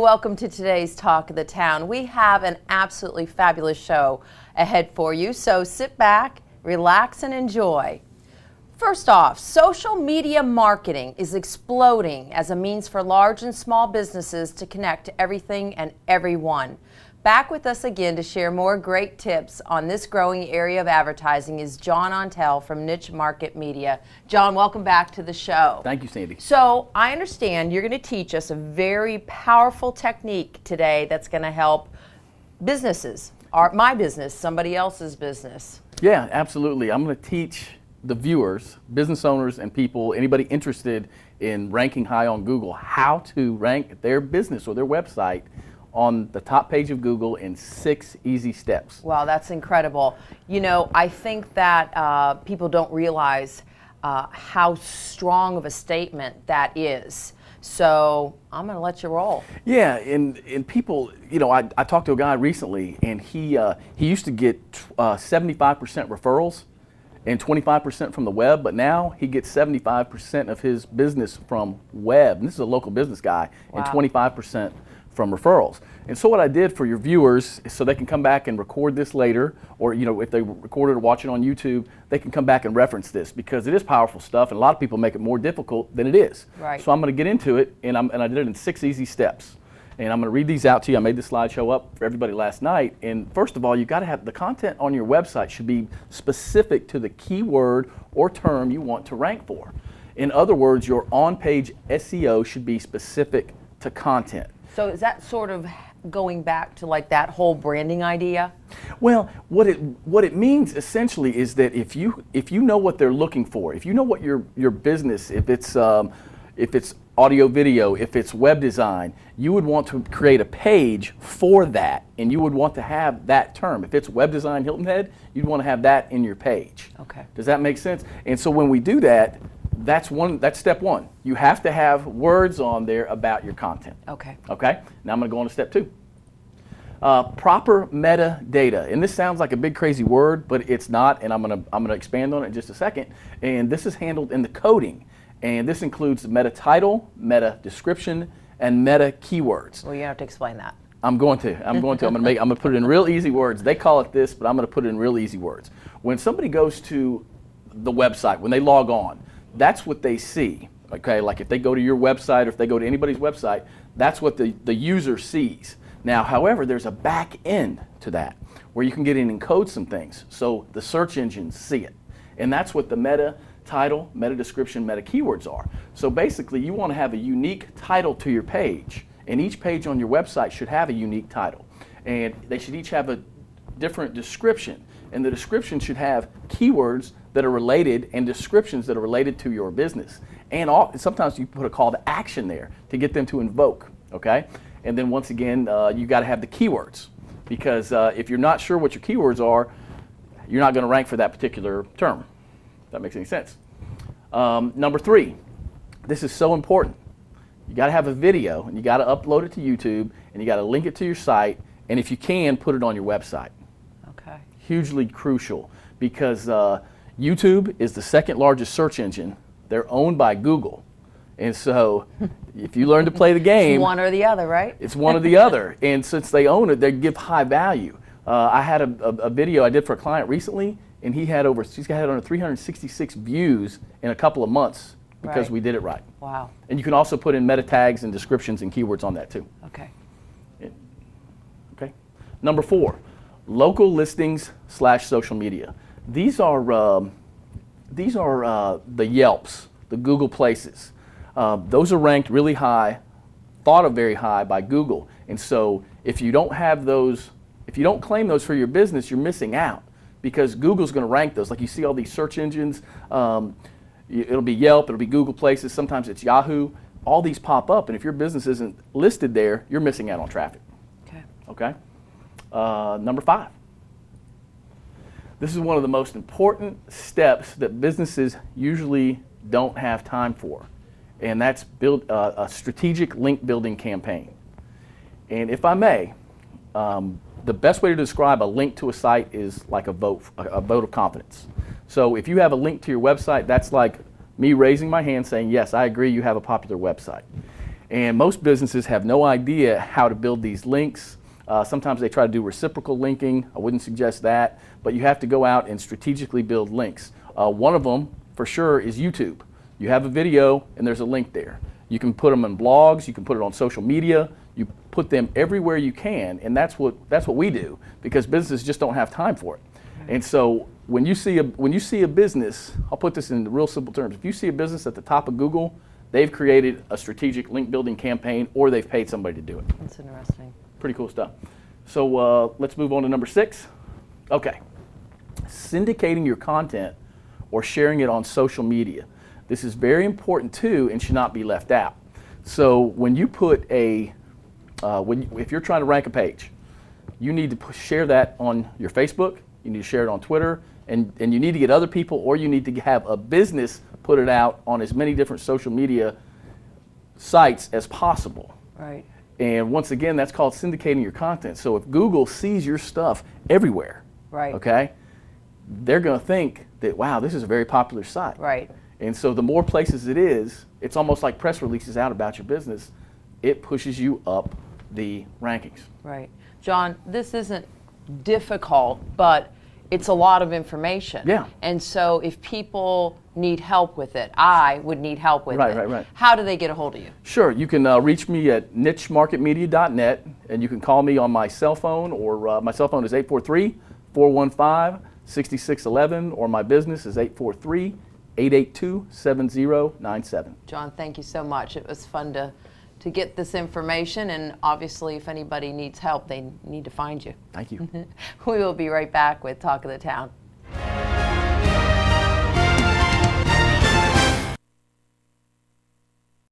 welcome to today's Talk of the Town. We have an absolutely fabulous show ahead for you, so sit back, relax, and enjoy. First off, social media marketing is exploding as a means for large and small businesses to connect to everything and everyone. Back with us again to share more great tips on this growing area of advertising is John Ontal from Niche Market Media. John, welcome back to the show. Thank you, Sandy. So I understand you're going to teach us a very powerful technique today that's going to help businesses, my business, somebody else's business. Yeah, absolutely. I'm going to teach the viewers, business owners and people, anybody interested in ranking high on Google, how to rank their business or their website on the top page of Google in 6 easy steps. Wow, that's incredible. You know, I think that people don't realize how strong of a statement that is. So I'm going to let you roll. Yeah, and people, you know, I talked to a guy recently, and he used to get 75% referrals and 25% from the web, but now he gets 75% of his business from web. And this is a local business guy, wow. And 25% from referrals. And so what I did for your viewers, so they can come back and record this later, or you know, if they record it or watch it on YouTube, they can come back and reference this because it is powerful stuff, and a lot of people make it more difficult than it is. Right. So I'm going to get into it, and I did it in 6 easy steps. And I'm going to read these out to you. I made this slideshow up for everybody last night. And first of all, you've got to have the content on your website should be specific to the keyword or term you want to rank for. In other words, your on-page SEO should be specific to content. So is that sort of going back to like that whole branding idea? Well, what it means essentially is that if you know what they're looking for, if you know what your business, if it's audio video, if it's web design, you would want to create a page for that, and you would want to have that term. If it's web design Hilton Head, you'd want to have that in your page. Okay. Does that make sense? And so when we do that, that's step one. You have to have words on there about your content. Okay. Okay? Now I'm going to go on to step 2. Proper metadata. And this sounds like a big crazy word, but it's not, and I'm going to expand on it in just a second. And this is handled in the coding. And this includes meta title, meta description, and meta keywords. Well, you have to explain that. I'm going to put it in real easy words. They call it this, but I'm going to put it in real easy words. When somebody goes to the website, when they log on, that's what they see. Okay, like if they go to your website or if they go to anybody's website, that's what the user sees. Now, however, there's a back end to that where you can get in and encode some things so the search engines see it. And that's what the meta title, meta description, meta keywords are. So basically, you want to have a unique title to your page, and each page on your website should have a unique title. And they should each have a different description, and the description should have keywords that are related and descriptions that are related to your business. And sometimes you put a call to action there to get them to invoke, okay? And then once again, you got to have the keywords, because if you're not sure what your keywords are, you're not going to rank for that particular term. If that makes any sense. Number 3, this is so important. You got to have a video, and you got to upload it to YouTube, and you got to link it to your site, and if you can, put it on your website. Okay. Hugely Crucial, because YouTube is the 2nd largest search engine. They're owned by Google. And so if you learn to play the game, it's one or the other, right? It's one or the other. And since they own it, they give high value. I had a video I did for a client recently, and he's had over 366 views in a couple of months because we did it right. Wow. And you can also put in meta tags and descriptions and keywords on that too. Okay. Okay. Number 4, local listings / social media. These are the Yelps, the Google Places. Those are ranked really high, thought of very high by Google. And so if you don't have those, if you don't claim those for your business, you're missing out, because Google's going to rank those. Like you see all these search engines, it'll be Yelp, it'll be Google Places, sometimes it's Yahoo. All these pop up, and if your business isn't listed there, you're missing out on traffic. Okay. Okay. Number 5. This is one of the most important steps that businesses usually don't have time for, and that's build a strategic link building campaign. And if I may, the best way to describe a link to a site is like a vote of confidence. So if you have a link to your website, that's like me raising my hand saying, yes, I agree, you have a popular website. And most businesses have no idea how to build these links. Sometimes they try to do reciprocal linking. I wouldn't suggest that, but you have to go out and strategically build links. One of them, for sure, is YouTube. You have a video and there's a link there. You can put them in blogs, you can put it on social media, you put them everywhere you can, and that's what we do, because businesses just don't have time for it. And so when you see a business, I'll put this in real simple terms. If you see a business at the top of Google, they've created a strategic link building campaign, or they've paid somebody to do it. That's interesting. Pretty cool stuff. So let's move on to number 6. Okay, syndicating your content or sharing it on social media. This is very important too and should not be left out. So when you put if you're trying to rank a page, you need to share that on your Facebook, you need to share it on Twitter, and you need to get other people, or you need to have a business put it out on as many different social media sites as possible. Right. And once again, that's called syndicating your content. So if Google sees your stuff everywhere, right, okay, they're going to think that, wow, this is a very popular site. Right. And so the more places it is, it's almost like press releases out about your business. It pushes you up the rankings. Right. John, this isn't difficult, but it's a lot of information. Yeah. And so if people need help with it, I would need help with it. Right. How do they get a hold of you? Sure. You can reach me at nichemarketmedia.net, and you can call me on my cell phone, or my cell phone is 843-415-6611, or my business is 843-882-7097. John, thank you so much. It was fun to get this information, and obviously if anybody needs help, they need to find you. Thank you. We will be right back with Talk of the Town.